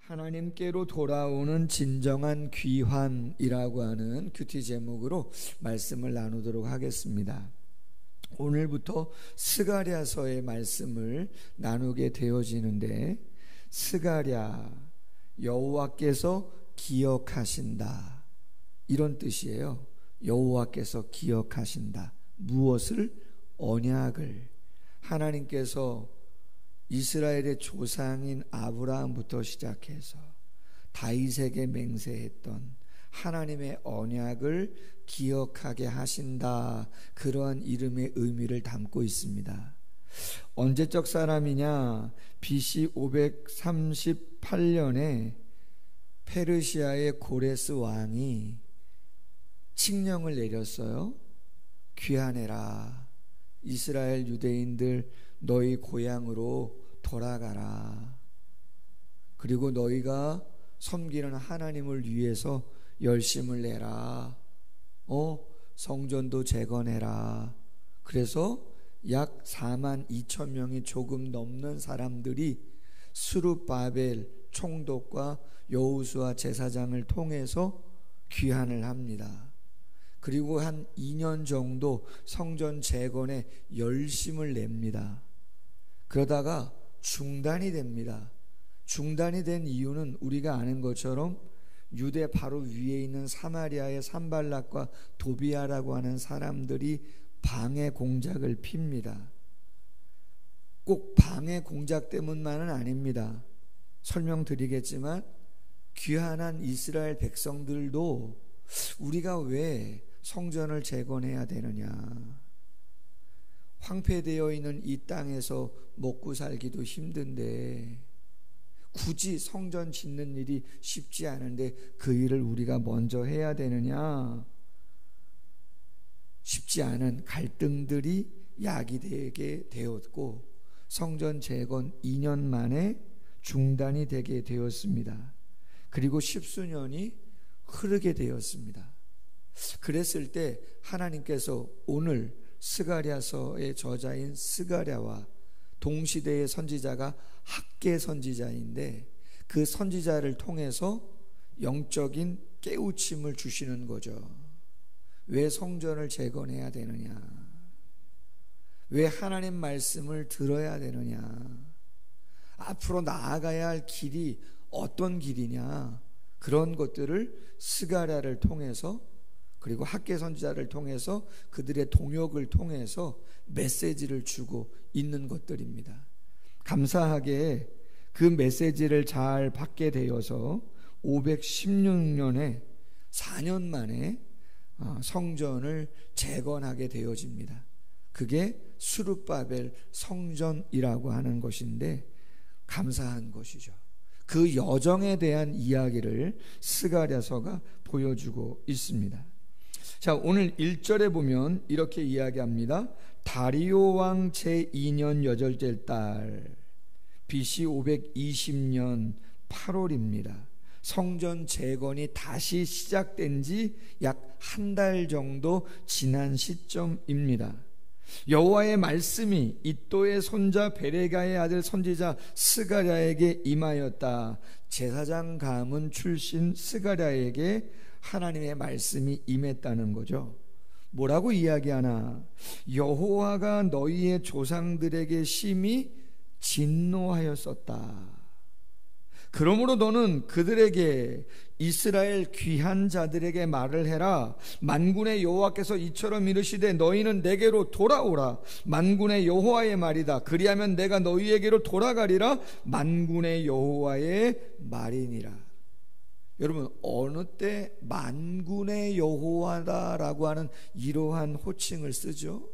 하나님께로 돌아오는 진정한 귀환이라고 하는 큐티 제목으로 말씀을 나누도록 하겠습니다. 오늘부터 스가랴서의 말씀을 나누게 되어지는데, 스가랴, 여호와께서 기억하신다, 이런 뜻이에요. 여호와께서 기억하신다. 무엇을? 언약을. 하나님께서 이스라엘의 조상인 아브라함부터 시작해서 다윗에게 맹세했던 하나님의 언약을 기억하게 하신다, 그러한 이름의 의미를 담고 있습니다. 언제적 사람이냐? BC 538년에 페르시아의 고레스 왕이 칙령을 내렸어요. 귀환해라, 이스라엘 유대인들 너희 고향으로 돌아가라. 그리고 너희가 섬기는 하나님을 위해서 열심을 내라. 성전도 재건해라. 그래서 약 4만 2천 명이 조금 넘는 사람들이 스룹바벨 총독과 여호수아 제사장을 통해서 귀환을 합니다. 그리고 한 2년 정도 성전 재건에 열심을 냅니다. 그러다가 중단이 됩니다. 중단이 된 이유는 우리가 아는 것처럼 유대 바로 위에 있는 사마리아의 산발락과 도비아라고 하는 사람들이 방해 공작을 핍니다. 꼭 방해 공작 때문만은 아닙니다. 설명드리겠지만 귀환한 이스라엘 백성들도 우리가 왜 성전을 재건해야 되느냐, 황폐되어 있는 이 땅에서 먹고 살기도 힘든데 굳이 성전 짓는 일이 쉽지 않은데 그 일을 우리가 먼저 해야 되느냐, 쉽지 않은 갈등들이 야기되게 되었고 성전 재건 2년 만에 중단이 되게 되었습니다. 그리고 십수년이 흐르게 되었습니다. 그랬을 때 하나님께서 오늘 스가랴서의 저자인 스가랴와 동시대의 선지자가 학개 선지자인데, 그 선지자를 통해서 영적인 깨우침을 주시는 거죠. 왜 성전을 재건해야 되느냐, 왜 하나님 말씀을 들어야 되느냐, 앞으로 나아가야 할 길이 어떤 길이냐, 그런 것들을 스가랴를 통해서, 그리고 학개 선지자를 통해서, 그들의 동역을 통해서 메시지를 주고 있는 것들입니다. 감사하게 그 메시지를 잘 받게 되어서 516년에 4년 만에 성전을 재건하게 되어집니다. 그게 스룹바벨 성전이라고 하는 것인데 감사한 것이죠. 그 여정에 대한 이야기를 스가랴서가 보여주고 있습니다. 자, 오늘 1절에 보면 이렇게 이야기합니다. 다리오 왕 제2년 여덟째 달, BC 520년 8월입니다. 성전 재건이 다시 시작된 지 약 한 달 정도 지난 시점입니다. 여호와의 말씀이 이도의 손자 베레가의 아들 선지자 스가랴에게 임하였다. 제사장 가문 출신 스가랴에게 하나님의 말씀이 임했다는 거죠. 뭐라고 이야기하나? 여호와가 너희의 조상들에게 심히 진노하였었다. 그러므로 너는 그들에게, 이스라엘 귀한 자들에게 말을 해라. 만군의 여호와께서 이처럼 이르시되 너희는 내게로 돌아오라. 만군의 여호와의 말이다. 그리하면 내가 너희에게로 돌아가리라. 만군의 여호와의 말이니라. 여러분, 어느 때 만군의 여호와다라고 하는 이러한 호칭을 쓰죠?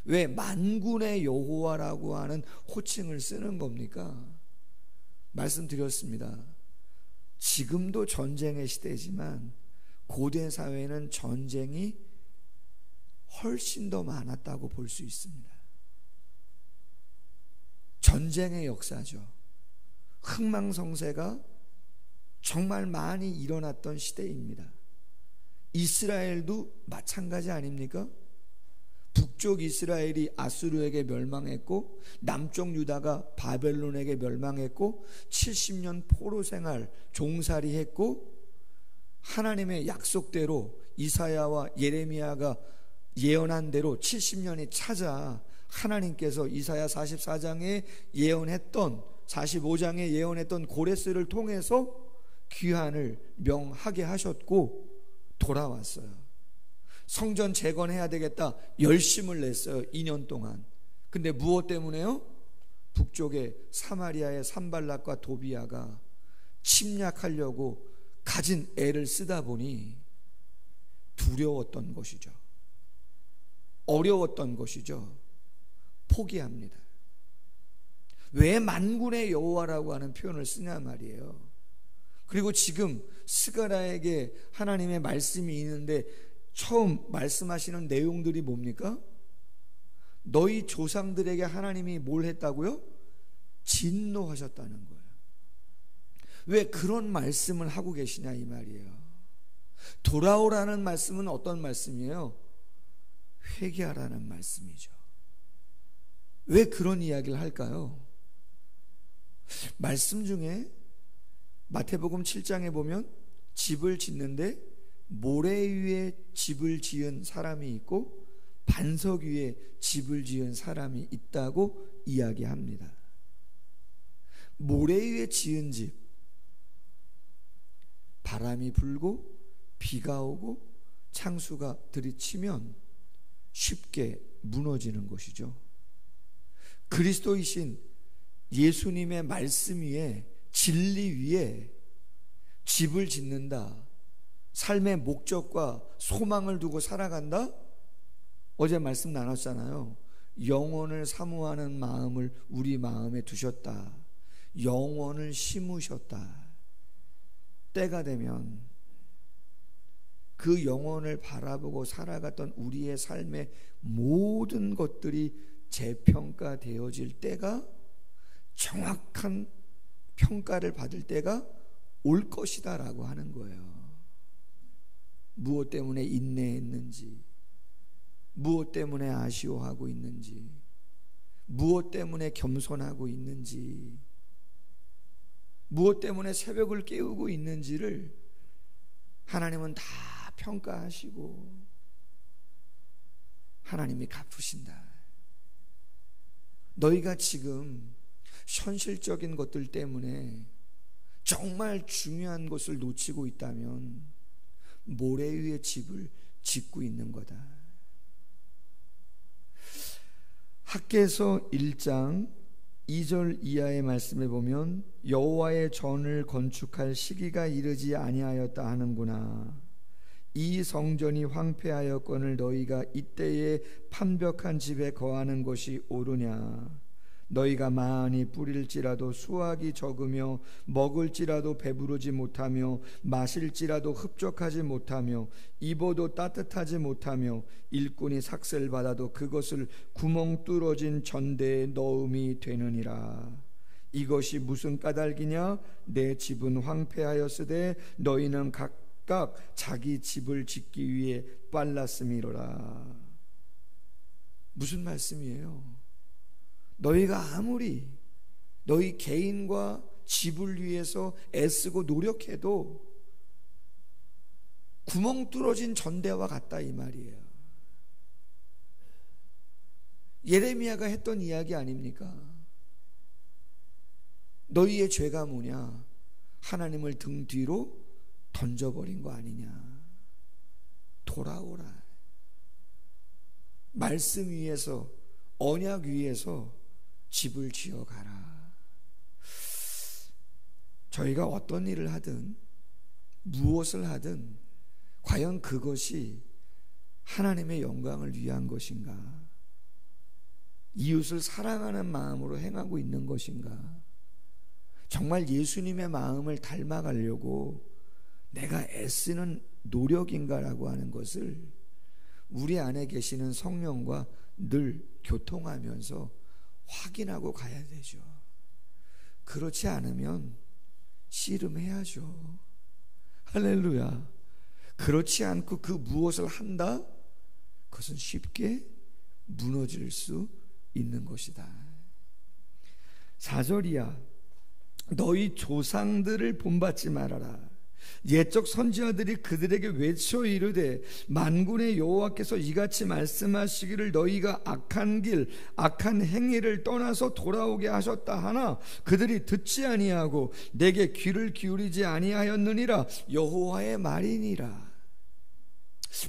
왜 만군의 여호와라고 하는 호칭을 쓰는 겁니까? 말씀드렸습니다. 지금도 전쟁의 시대지만 고대 사회는 전쟁이 훨씬 더 많았다고 볼 수 있습니다. 전쟁의 역사죠. 흥망성쇠가 정말 많이 일어났던 시대입니다. 이스라엘도 마찬가지 아닙니까? 북쪽 이스라엘이 아수르에게 멸망했고 남쪽 유다가 바벨론에게 멸망했고 70년 포로 생활 종살이 했고 하나님의 약속대로 이사야와 예레미야가 예언한 대로 70년이 찾아 하나님께서 이사야 44장에 예언했던 45장에 예언했던 고레스를 통해서 귀환을 명하게 하셨고 돌아왔어요. 성전 재건해야 되겠다 열심을 냈어요. 2년 동안. 근데 무엇 때문에요? 북쪽에 사마리아의 산발락과 도비아가 침략하려고 가진 애를 쓰다 보니 두려웠던 것이죠. 어려웠던 것이죠. 포기합니다. 왜 만군의 여호와라고 하는 표현을 쓰냐 말이에요. 그리고 지금 스가랴에게 하나님의 말씀이 있는데 처음 말씀하시는 내용들이 뭡니까? 너희 조상들에게 하나님이 뭘 했다고요? 진노하셨다는 거예요. 왜 그런 말씀을 하고 계시냐 이 말이에요. 돌아오라는 말씀은 어떤 말씀이에요? 회개하라는 말씀이죠. 왜 그런 이야기를 할까요? 말씀 중에 마태복음 7장에 보면 집을 짓는데 모래 위에 집을 지은 사람이 있고 반석 위에 집을 지은 사람이 있다고 이야기합니다. 모래 위에 지은 집, 바람이 불고 비가 오고 창수가 들이치면 쉽게 무너지는 것이죠. 그리스도이신 예수님의 말씀 위에 진리 위에 집을 짓는다, 삶의 목적과 소망을 두고 살아간다? 어제 말씀 나눴잖아요. 영원을 사모하는 마음을 우리 마음에 두셨다. 영원을 심으셨다. 때가 되면 그 영원을 바라보고 살아갔던 우리의 삶의 모든 것들이 재평가되어질 때가, 정확한 평가를 받을 때가 올 것이다 라고 하는 거예요. 무엇 때문에 인내했는지, 무엇 때문에 아쉬워하고 있는지, 무엇 때문에 겸손하고 있는지, 무엇 때문에 새벽을 깨우고 있는지를 하나님은 다 평가하시고 하나님이 갚으신다. 너희가 지금 현실적인 것들 때문에 정말 중요한 것을 놓치고 있다면 모래 위에 집을 짓고 있는 거다. 학개서 1장 2절 이하의 말씀에 보면 여호와의 전을 건축할 시기가 이르지 아니하였다 하는구나. 이 성전이 황폐하였거늘 너희가 이때에 판벽한 집에 거하는 것이 옳으냐. 너희가 많이 뿌릴지라도 수확이 적으며 먹을지라도 배부르지 못하며 마실지라도 흡족하지 못하며 입어도 따뜻하지 못하며 일꾼이 삭슬 받아도 그것을 구멍 뚫어진 전대에 넣음이 되느니라. 이것이 무슨 까닭이냐? 내 집은 황폐하였으되 너희는 각각 자기 집을 짓기 위해 빨랐음이로라. 무슨 말씀이에요? 너희가 아무리 너희 개인과 집을 위해서 애쓰고 노력해도 구멍 뚫어진 전대와 같다 이 말이에요. 예레미야가 했던 이야기 아닙니까? 너희의 죄가 뭐냐? 하나님을 등 뒤로 던져버린 거 아니냐? 돌아오라. 말씀 위에서, 언약 위에서 집을 지어가라. 저희가 어떤 일을 하든 무엇을 하든 과연 그것이 하나님의 영광을 위한 것인가? 이웃을 사랑하는 마음으로 행하고 있는 것인가? 정말 예수님의 마음을 닮아가려고 내가 애쓰는 노력인가라고 하는 것을 우리 안에 계시는 성령과 늘 교통하면서 확인하고 가야 되죠. 그렇지 않으면 씨름해야죠. 할렐루야. 그렇지 않고 그 무엇을 한다? 그것은 쉽게 무너질 수 있는 것이다. 4절이야. 너희 조상들을 본받지 말아라. 옛적 선지자들이 그들에게 외쳐 이르되 만군의 여호와께서 이같이 말씀하시기를 너희가 악한 길 악한 행위를 떠나서 돌아오게 하셨다 하나 그들이 듣지 아니하고 내게 귀를 기울이지 아니하였느니라. 여호와의 말이니라.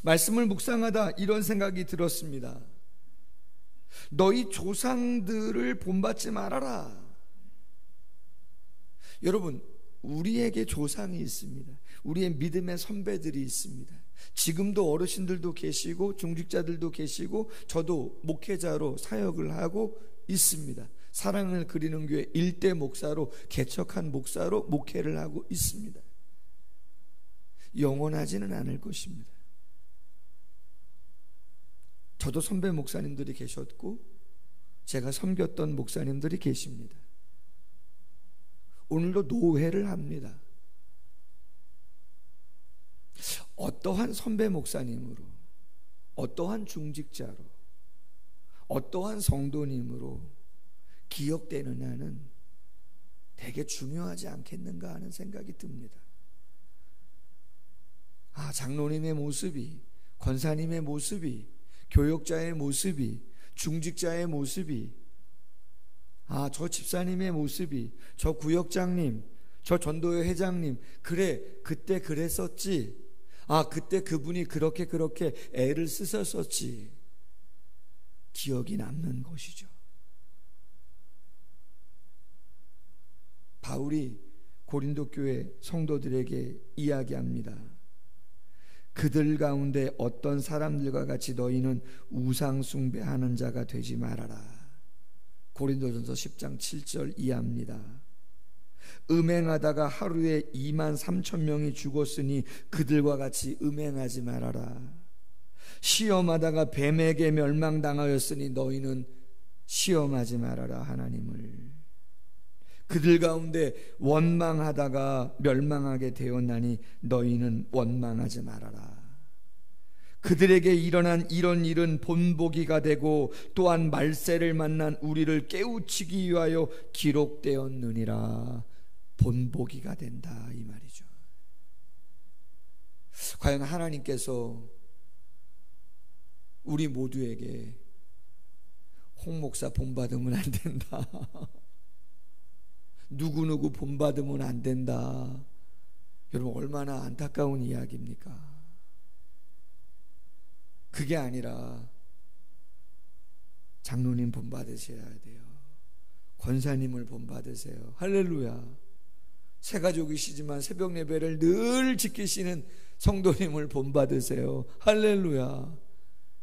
말씀을 묵상하다 이런 생각이 들었습니다. 너희 조상들을 본받지 말아라. 여러분, 우리에게 조상이 있습니다. 우리의 믿음의 선배들이 있습니다. 지금도 어르신들도 계시고 중직자들도 계시고 저도 목회자로 사역을 하고 있습니다. 사랑을 그리는 교회 일대 목사로 개척한 목사로 목회를 하고 있습니다. 영원하지는 않을 것입니다. 저도 선배 목사님들이 계셨고 제가 섬겼던 목사님들이 계십니다. 오늘도 노회를 합니다. 어떠한 선배 목사님으로, 어떠한 중직자로, 어떠한 성도님으로 기억되느냐는 되게 중요하지 않겠는가 하는 생각이 듭니다. 장로님의 모습이, 권사님의 모습이, 교역자의 모습이, 중직자의 모습이, 저 집사님의 모습이, 저 구역장님, 저 전도회 회장님, 그래 그때 그랬었지, 그때 그분이 그렇게 애를 쓰셨었지, 기억이 남는 것이죠. 바울이 고린도 교회 성도들에게 이야기합니다. 그들 가운데 어떤 사람들과 같이 너희는 우상 숭배하는 자가 되지 말아라. 고린도전서 10장 7절 이하입니다. 음행하다가 하루에 23,000명이 죽었으니 그들과 같이 음행하지 말아라. 시험하다가 뱀에게 멸망당하였으니 너희는 시험하지 말아라 하나님을. 그들 가운데 원망하다가 멸망하게 되었나니 너희는 원망하지 말아라. 그들에게 일어난 이런 일은 본보기가 되고 또한 말세를 만난 우리를 깨우치기 위하여 기록되었느니라. 본보기가 된다 이 말이죠. 과연 하나님께서 우리 모두에게 홍 목사 본받으면 안 된다, 누구누구 본받으면 안 된다, 여러분 얼마나 안타까운 이야기입니까? 그게 아니라 장로님 본받으셔야 돼요. 권사님을 본받으세요. 할렐루야. 새가족이시지만 새벽 예배를 늘 지키시는 성도님을 본받으세요. 할렐루야.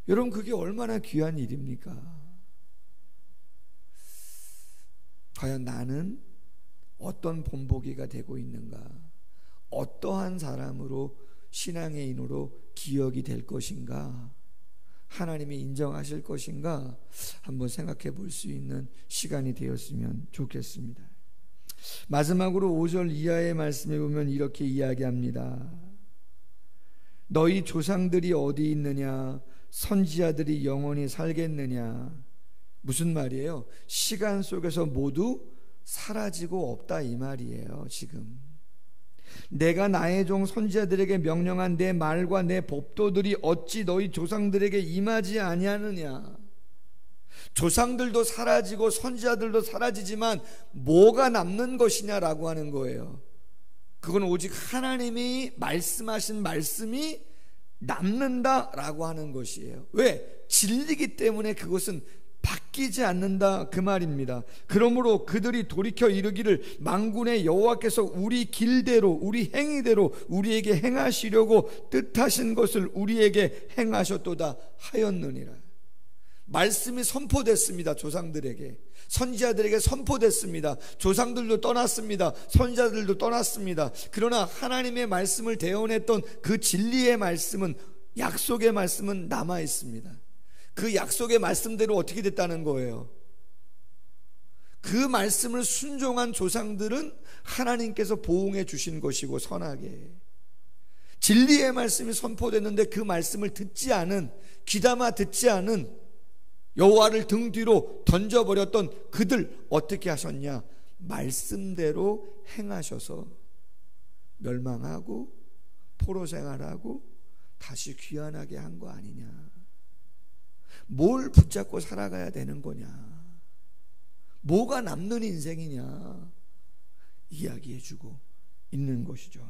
여러분 그게 얼마나 귀한 일입니까? 과연 나는 어떤 본보기가 되고 있는가? 어떠한 사람으로 신앙의 인으로 기억이 될 것인가? 하나님이 인정하실 것인가? 한번 생각해 볼 수 있는 시간이 되었으면 좋겠습니다. 마지막으로 5절 이하의 말씀에 보면 이렇게 이야기합니다. 너희 조상들이 어디 있느냐? 선지자들이 영원히 살겠느냐? 무슨 말이에요? 시간 속에서 모두 사라지고 없다 이 말이에요. 지금 내가 나의 종 선지자들에게 명령한 내 말과 내 법도들이 어찌 너희 조상들에게 임하지 아니하느냐? 조상들도 사라지고 선지자들도 사라지지만 뭐가 남는 것이냐라고 하는 거예요. 그건 오직 하나님이 말씀하신 말씀이 남는다라고 하는 것이에요. 왜? 진리기 때문에 그것은 바뀌지 않는다 그 말입니다. 그러므로 그들이 돌이켜 이르기를 만군의 여호와께서 우리 길대로 우리 행위대로 우리에게 행하시려고 뜻하신 것을 우리에게 행하셨도다 하였느니라. 말씀이 선포됐습니다. 조상들에게, 선지자들에게 선포됐습니다. 조상들도 떠났습니다. 선지자들도 떠났습니다. 그러나 하나님의 말씀을 대언했던 그 진리의 말씀은, 약속의 말씀은 남아 있습니다. 그 약속의 말씀대로 어떻게 됐다는 거예요? 그 말씀을 순종한 조상들은 하나님께서 보응해 주신 것이고, 선하게 진리의 말씀이 선포됐는데 그 말씀을 듣지 않은, 귀담아 듣지 않은 여호와를 등 뒤로 던져버렸던 그들 어떻게 하셨냐? 말씀대로 행하셔서 멸망하고 포로 생활하고 다시 귀환하게 한 거 아니냐? 뭘 붙잡고 살아가야 되는 거냐? 뭐가 남는 인생이냐? 이야기해주고 있는 것이죠.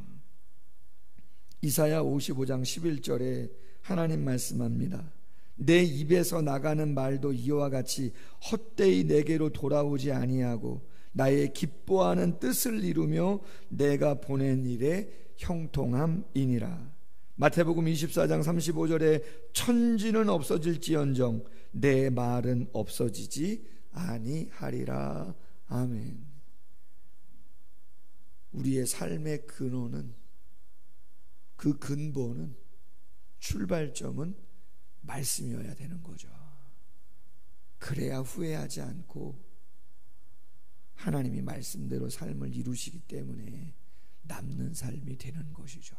이사야 55장 11절에 하나님 말씀합니다. 내 입에서 나가는 말도 이와 같이 헛되이 내게로 돌아오지 아니하고 나의 기뻐하는 뜻을 이루며 내가 보낸 일에 형통함이니라. 마태복음 24장 35절에 천지는 없어질지언정 내 말은 없어지지 아니하리라. 아멘. 우리의 삶의 근원은, 그 근본은, 출발점은 말씀이어야 되는 거죠. 그래야 후회하지 않고 하나님이 말씀대로 삶을 이루시기 때문에 남는 삶이 되는 것이죠.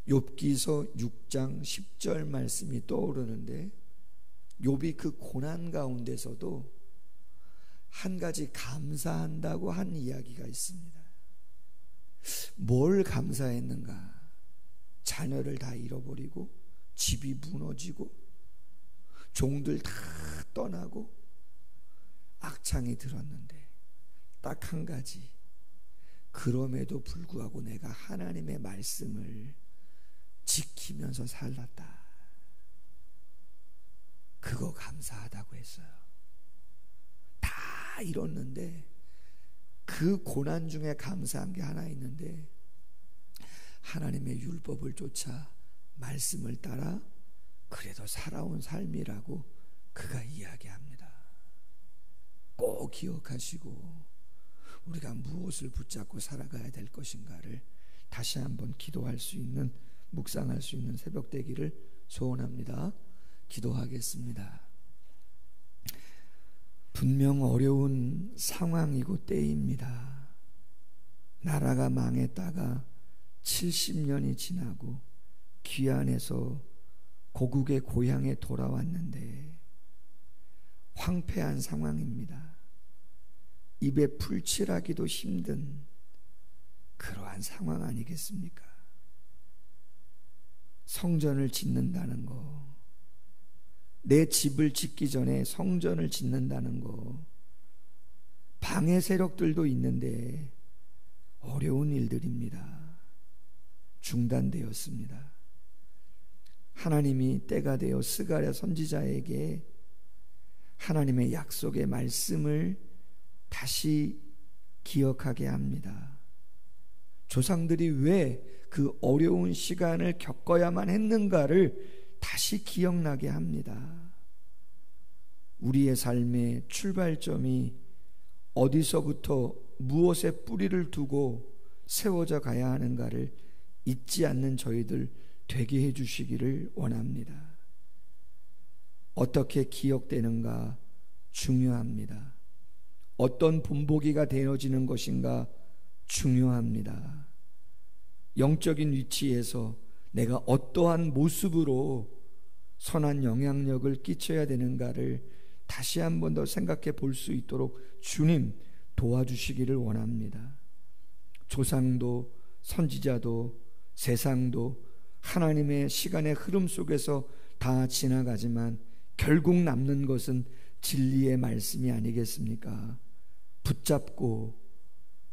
욥기서 6장 10절 말씀이 떠오르는데, 욥이 그 고난 가운데서도 한 가지 감사한다고 한 이야기가 있습니다. 뭘 감사했는가? 자녀를 다 잃어버리고 집이 무너지고 종들 다 떠나고 악창이 들었는데 딱 한 가지, 그럼에도 불구하고 내가 하나님의 말씀을 지키면서 살았다. 그거 감사하다고 했어요. 다 잃었는데 그 고난 중에 감사한 게 하나 있는데, 하나님의 율법을 쫓아 말씀을 따라 그래도 살아온 삶이라고 그가 이야기합니다. 꼭 기억하시고 우리가 무엇을 붙잡고 살아가야 될 것인가를 다시 한번 기도할 수 있는, 묵상할 수 있는 새벽 되기를 소원합니다. 기도하겠습니다. 분명 어려운 상황이고 때입니다. 나라가 망했다가 70년이 지나고 귀환해서 고국의 고향에 돌아왔는데 황폐한 상황입니다. 입에 풀칠하기도 힘든 그러한 상황 아니겠습니까? 성전을 짓는다는 거, 내 집을 짓기 전에 성전을 짓는다는 거, 방해 세력들도 있는데 어려운 일들입니다. 중단되었습니다. 하나님이 때가 되어 스가랴 선지자에게 하나님의 약속의 말씀을 다시 기억하게 합니다. 조상들이 왜 그 어려운 시간을 겪어야만 했는가를 다시 기억나게 합니다. 우리의 삶의 출발점이 어디서부터 무엇에 뿌리를 두고 세워져 가야 하는가를 잊지 않는 저희들 되게 해주시기를 원합니다. 어떻게 기억되는가 중요합니다. 어떤 본보기가 되어지는 것인가 중요합니다. 영적인 위치에서 내가 어떠한 모습으로 선한 영향력을 끼쳐야 되는가를 다시 한 번 더 생각해 볼 수 있도록 주님 도와주시기를 원합니다. 조상도 선지자도 세상도 하나님의 시간의 흐름 속에서 다 지나가지만 결국 남는 것은 진리의 말씀이 아니겠습니까? 붙잡고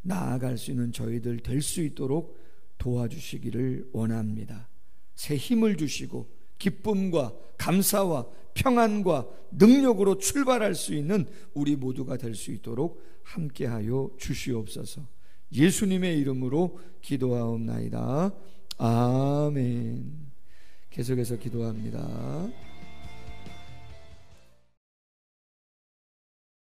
나아갈 수 있는 저희들 될 수 있도록 도와주시기를 원합니다. 새 힘을 주시고 기쁨과 감사와 평안과 능력으로 출발할 수 있는 우리 모두가 될 수 있도록 함께하여 주시옵소서. 예수님의 이름으로 기도하옵나이다. 아멘. 계속해서 기도합니다.